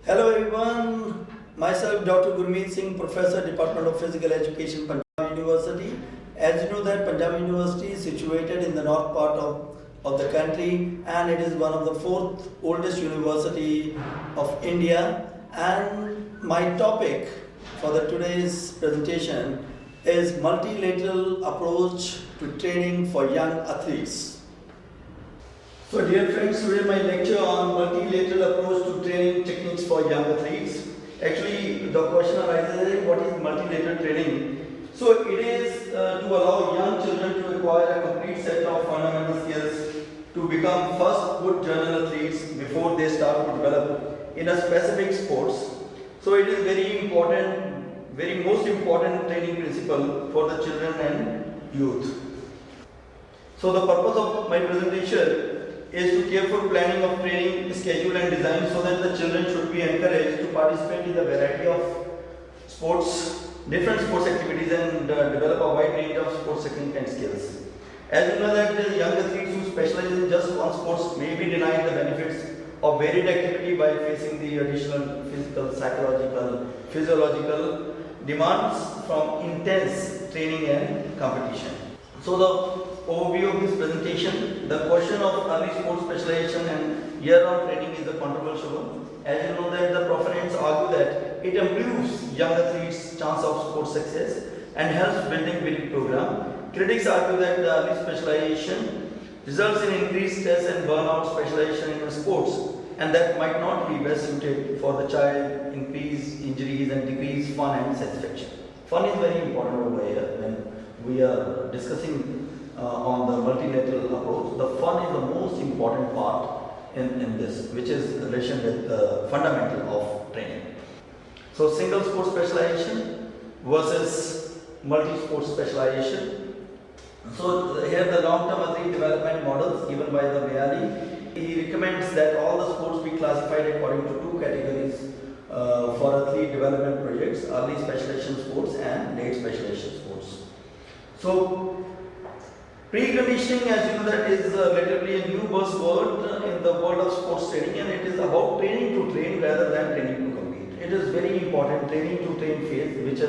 Hello everyone, myself Dr. Gurmeet Singh, Professor, Department of Physical Education, Punjab University. As you know that Punjab University is situated in the north part of the country, and it is one of the fourth oldest university of India. And my topic for the today's presentation is multilateral approach to training for young athletes. So dear friends, today my lecture on multilateral approach to training techniques for young athletes. Actually, the question arises, what is multilateral training? So it is to allow young children to acquire a complete set of fundamental skills to become first good journal athletes before they start to develop in a specific sports. So it is very important, very most important training principle for the children and youth. So the purpose of my presentation is to careful planning of training schedule and design so that the children should be encouraged to participate in the variety of sports, different sports activities, and develop a wide range of sports technique and skills. As you know that the young athletes who specialize in just one sports may be denied the benefits of varied activity by facing the additional physical, psychological, physiological demands from intense training and competition. So the overview of this presentation, the question of early sports specialization and year-round training is a controversial one. As you know that the proponents argue that it improves young athletes' chance of sports success and helps building winning program. Critics argue that the early specialization results in increased stress and burnout specialization in sports, and that might not be best suited for the child, increase injuries and decrease fun and satisfaction. Fun is very important over here when we are discussing on the multilateral approach. The fun is the most important part in this, which is in relation with the fundamental of training. So single sport specialization versus multi-sport specialization. So here the long-term athlete development models given by the Mayali. He recommends that all the sports be classified according to two categories for athlete development projects: early specialization sports and late specialization sports. So preconditioning, as you know, that is relatively a new buzzword in the world of sports training, and it is about training to train rather than training to compete. It is very important, training to train phase, which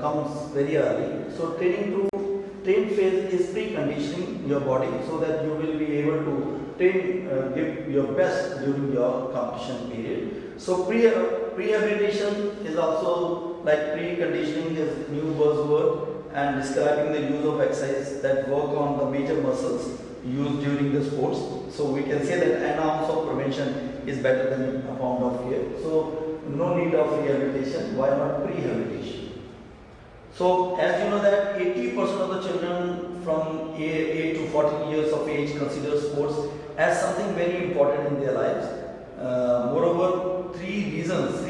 comes very early. So training to train phase is preconditioning your body so that you will be able to train, give your best during your competition period. So rehabilitation is also like preconditioning is new buzzword and describing the use of exercise that work on the major muscles used during the sports. So we can say that an ounce of prevention is better than a pound of fear. So no need of rehabilitation. Why not rehabilitation? So as you know that 80% of the children from 8 to 14 years of age consider sports as something very important in their lives. Moreover, three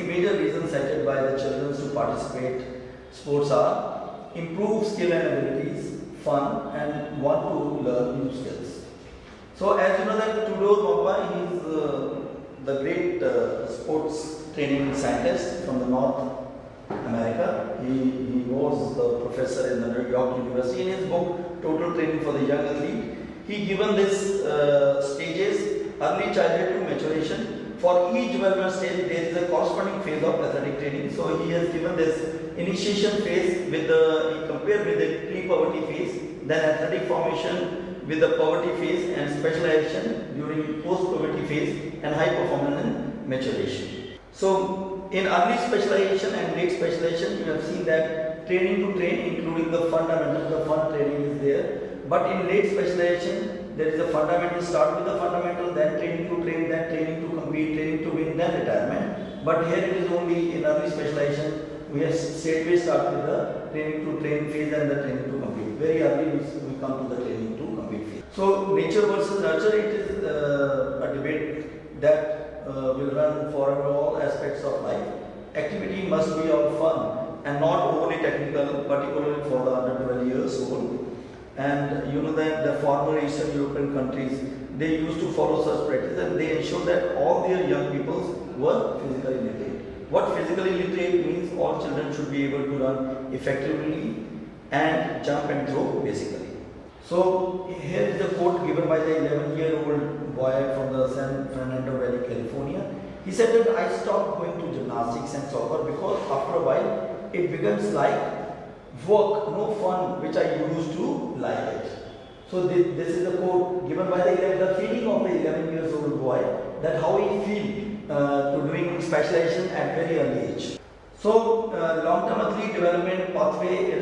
major reasons cited by the children to participate sports are improve skill and abilities, fun, and want to learn new skills. So as you know that Tudor Mokba, he is the great sports training scientist from the North America. He was the professor in the New York University. In his book Total Training for the Young Athlete, he given this stages: early childhood to maturation. For each development stage, there is a corresponding phase of athletic training. So he has given this initiation phase with he compared with the pre-puberty phase, then athletic formation with the puberty phase, and specialization during post-puberty phase, and high performance and maturation. So in early specialization and late specialization, you have seen that training to train, including the fundamental, the fun training is there. But in late specialization, there is a fundamental, start with the fundamental, then training to train, then training to compete, training to win, then retirement. But here it is only in early specialization, we have straightway start with the training to train phase and the training to compete. Very early we come to the training to compete phase. So nature versus nurture, it is a debate that will run for all aspects of life. Activity must be of fun and not overly technical, particularly for the under 12 years old. And you know that the former Eastern European countries, they used to follow such practice, and they ensured that all their young people were physically literate. What physically literate means, all children should be able to run effectively and jump and throw basically. So here is a quote given by the 11-year-old boy from the San Fernando Valley, California. He said that I stopped going to gymnastics and soccer because after a while it becomes like work, no fun, which I used to like it. So this is the quote given by the feeling of the 11 years old boy, that how he feel to doing specialization at very early age. So long-term athlete development pathway,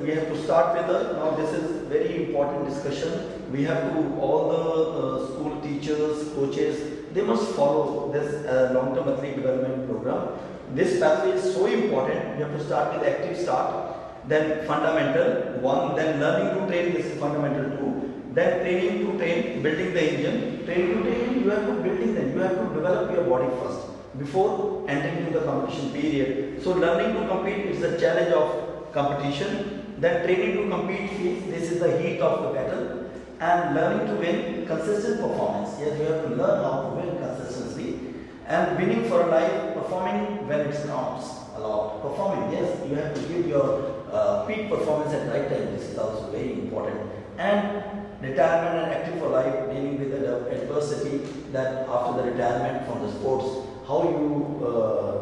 we have to start with now this is very important discussion. We have to, all the school teachers, coaches, they must follow this long-term athlete development program. This pathway is so important. We have to start with active start, then fundamental 1, then learning to train, this is fundamental 2, then training to train, building the engine. Training to train, you have to building them, you have to develop your body first before entering into the competition period. So learning to compete is the challenge of competition. Then training to compete phase, this is the heat of the battle. And learning to win, consistent performance. Yes, you have to learn how to win consistently. And winning for a life, performing when it counts a lot. Performing, yes, you have to give your peak performance at right time. This is also very important. And retirement and active for life, dealing with the adversity, that after the retirement from the sports, how you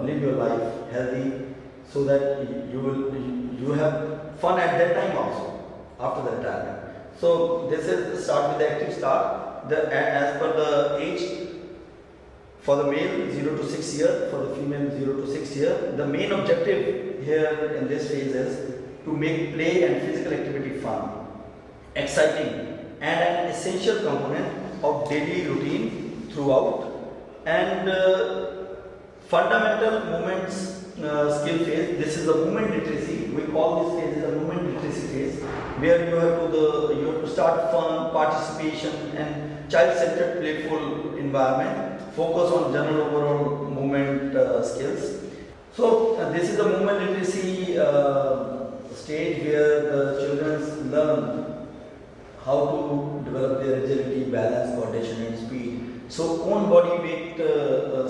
live your life healthy, so that you have fun at that time also after the retirement. So this is start with the active start. As per the age, for the male 0 to 6 year, for the female 0 to 6 year. The main objective here in this phase is to make play and physical activity fun, exciting, and an essential component of daily routine throughout. And fundamental movements skill phase. This is the movement literacy. We call this phase the movement literacy phase, where you have to start fun, participation, and child-centered playful environment. Focus on general overall movement skills. So this is the movement literacy stage where the children learn how to develop their agility, balance, coordination, and speed. So own body weight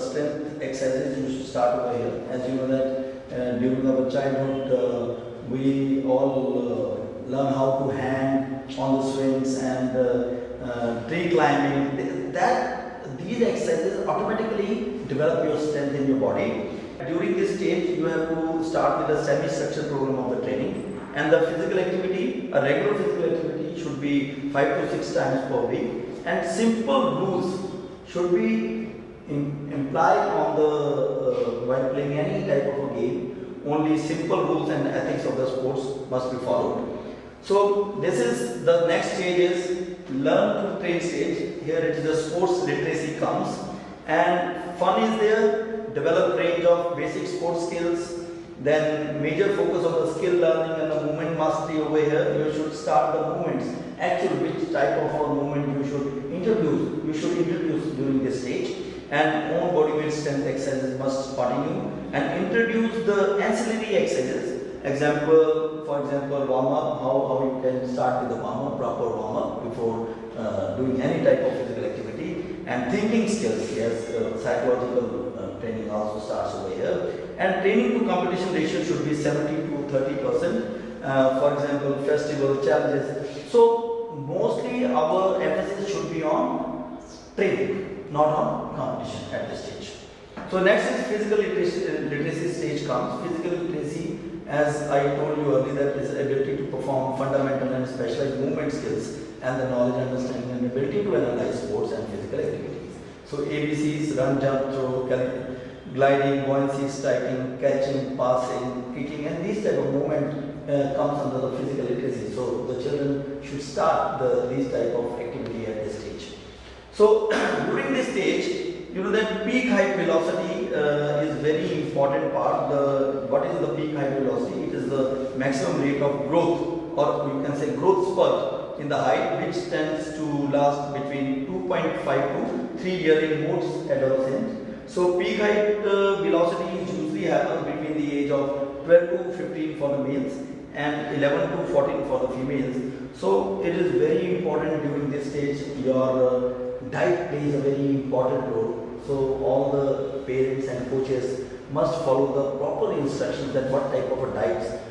strength exercises you should start over here. As you know that during our childhood we all learn how to hang on the swings and tree climbing. These exercises automatically develop your strength in your body. During this stage, you have to start with a semi-structured program of the training, and the physical activity, a regular physical activity should be 5 to 6 times per week, and simple rules should be implied on the while playing any type of a game. Only simple rules and ethics of the sports must be followed. So this is the next stage is learn to train stage. Here it is the sports literacy comes, and fun is there, develop range of basic sports skills, then major focus on the skill learning and the movement mastery over here. You should start the movements, actually which type of a movement you should introduce during this stage, and own body weight strength exercises must continue, and introduce the ancillary exercises. For example, warm up, how you can start with the warm up, proper warm up before doing any type of physical activity, and thinking skills. Yes, psychological training also starts over here, and training to competition ratio should be 70 to 30%. For example, festival challenges. So mostly our emphasis should be on training, not on competition at this stage. So next is physical literacy stage comes. Physical literacy, as I told you earlier, that is ability to perform fundamental and specialized movement skills, and the knowledge, understanding, and ability to analyze sports and physical activities. So ABCs, run, jump, throw, gliding, buoyancy, striking, catching, passing, kicking, and these type of movement comes under the physical literacy. So the children should start these type of activity at this stage. So during this stage, you know that peak height velocity is very important part. What is the peak height velocity? It is the maximum rate of growth, or you can say growth spurt in the height, which tends to last between 2.5 to 3 years in most adolescents. So peak height velocity usually happens between the age of 12 to 15 for the males and 11 to 14 for the females. So it is very important during this stage. Your diet plays a very important role. So all the parents and coaches must follow the proper instructions that what type of a diet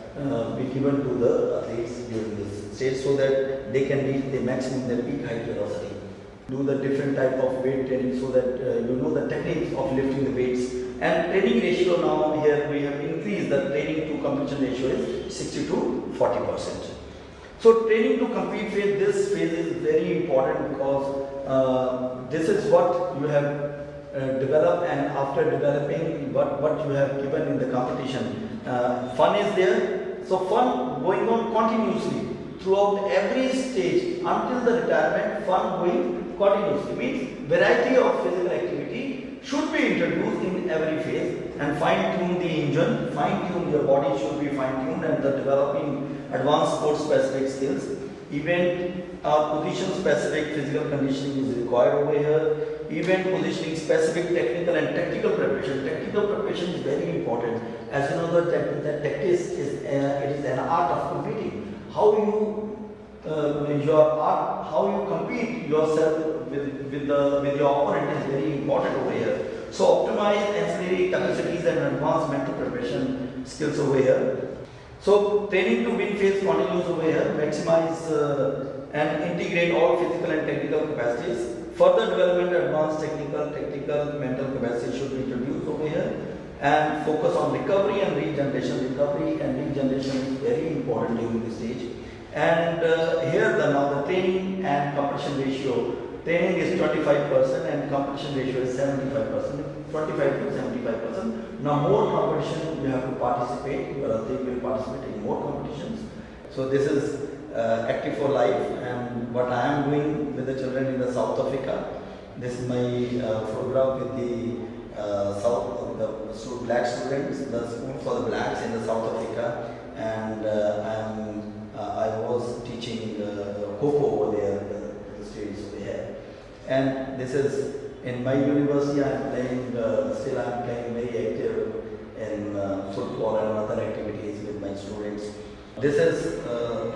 be given to the athletes during this stage, so that they can reach the maximum their peak height velocity. do the different type of weight training so that you know the techniques of lifting the weights. And training ratio now here we have increased the training to competition ratio is 60 to 40%. So training to compete phase, this phase is very important because this is what you have developed, and after developing what you have given in the competition, fun is there. So fun going on continuously throughout every stage until the retirement, fun going continuously means variety of physical activity should be introduced in every phase, and fine tune the engine, fine tune your body should be fine tuned, and the developing advanced sports specific skills. Event position specific physical conditioning is required over here. Event positioning specific technical and tactical preparation. Tactical preparation is very important. As you know, the tactics is it is an art of competing. How you how you compete yourself with your opponent is very important over here. So optimize ancillary capacities and advanced mental preparation skills over here. So training to win phase continues over here. Maximize and integrate all physical and technical capacities. Further development, advanced technical, tactical, mental capacity should be introduced over here. And focus on recovery and regeneration. Recovery and regeneration is very important during this stage. And here now the training and competition ratio. Training is 25% and competition ratio is 75%, 25 to 75%. Now more competition you have to participate, your athlete will participate in more competitions. So this is Active for Life, and what I am doing with the children in the South Africa. This is my photograph with the black students, the school for the blacks in the South Africa, and I was teaching Coco over there, the students over here. And this is in my university. I am playing, still I am playing very active in football and other activities with my students. This is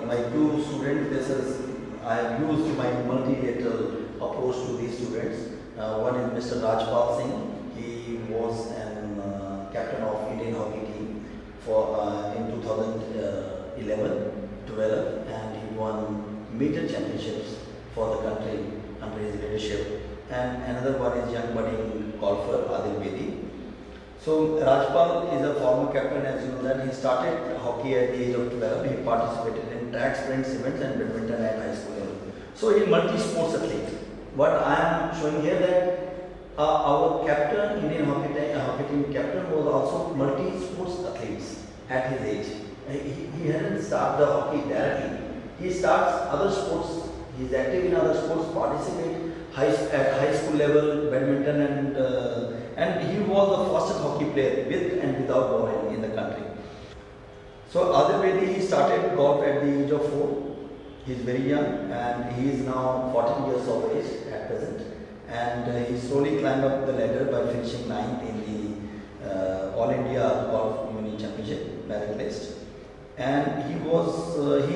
my two students. This is, I have used my multilateral approach to these students. One is Mr. Rajpal Singh. He was an captain of Indian hockey team for in 2011, 12, and he won major championships for the country under his leadership. And another one is young budding golfer Adil Bedi. So Rajpal is a former captain, as you know that he started hockey at the age of 12. He participated in track sprints, events and badminton at high school level. So he is multi-sports athlete. What I am showing here that our captain, Indian hockey team captain, was also multi-sports athletes at his age. He hadn't started the hockey directly. He starts other sports. He is active in other sports, participate at high school level, badminton, and he was the fastest hockey player with and without ball in the country. So Adil Bedi, he started golf at the age of 4. He is very young and he is now 14 years of age at present, and he slowly climbed up the ladder by finishing 9th in the All India Golf Union Championship merit list. And he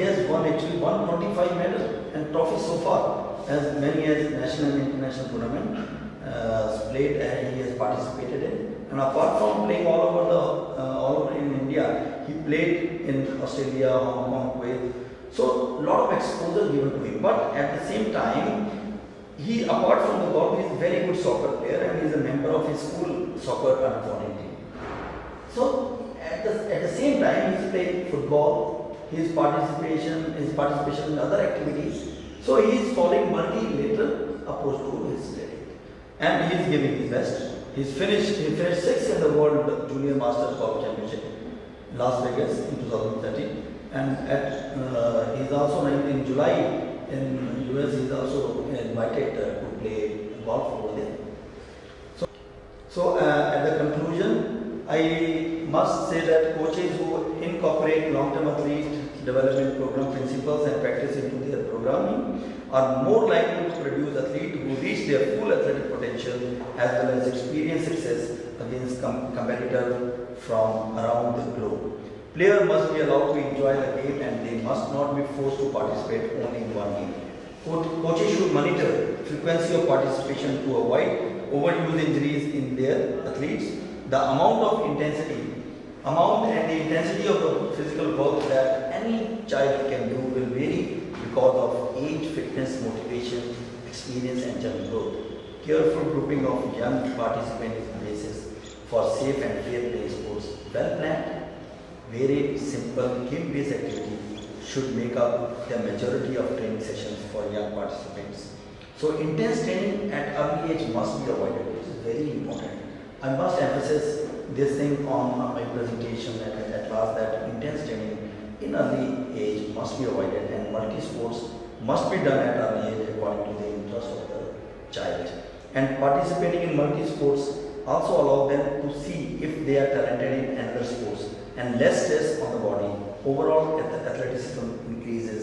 has won actually 125 medals and trophies so far, as many as national and international tournament played and he has participated in. And apart from playing all over in India, he played in Australia, Hong Kong, Kuwait. So lot of exposure given to him. But at the same time, he, apart from the golf, he is a very good soccer player and he is a member of his school soccer under 14 team. So at the same time, he is playing football, his participation in other activities. So he is following multilateral approach to his study, and he is giving his best. He finished 6th in the World Junior Masters Golf Championship, Las Vegas in 2013, and he is also in July in US. He is also invited to play golf over there. So at the conclusion, I must say that coaches who incorporate long-term athlete development program principles and practice into their programming are more likely to produce athletes who reach their full athletic potential as well as experience success against competitors from around the globe. Players must be allowed to enjoy the game and they must not be forced to participate only in one game. Coaches should monitor frequency of participation to avoid overuse injuries in their athletes. The amount and the intensity of the physical work that any child can do will vary because of age, fitness, motivation, experience and journey growth. Careful grouping of young participants is the basis for safe and fair play sports. Well planned, very simple game-based activity should make up the majority of training sessions for young participants. So intense training at early age must be avoided. It is very important. I must emphasize this thing on my presentation at last, that intense training in early age must be avoided, and multi-sports must be done at early age according to the interest of the child. And participating in multi-sports also allow them to see if they are talented in another sports, and less stress on the body. Overall, athleticism increases,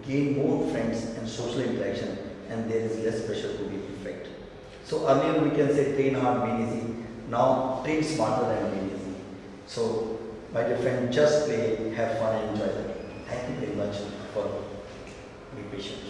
gain more friends and social interaction, and there is less pressure to be perfect. So earlier we can say train hard, win easy. Now train smarter and win easy. So my dear friend, just play, have fun and enjoy the game. Thank you very much for being patient.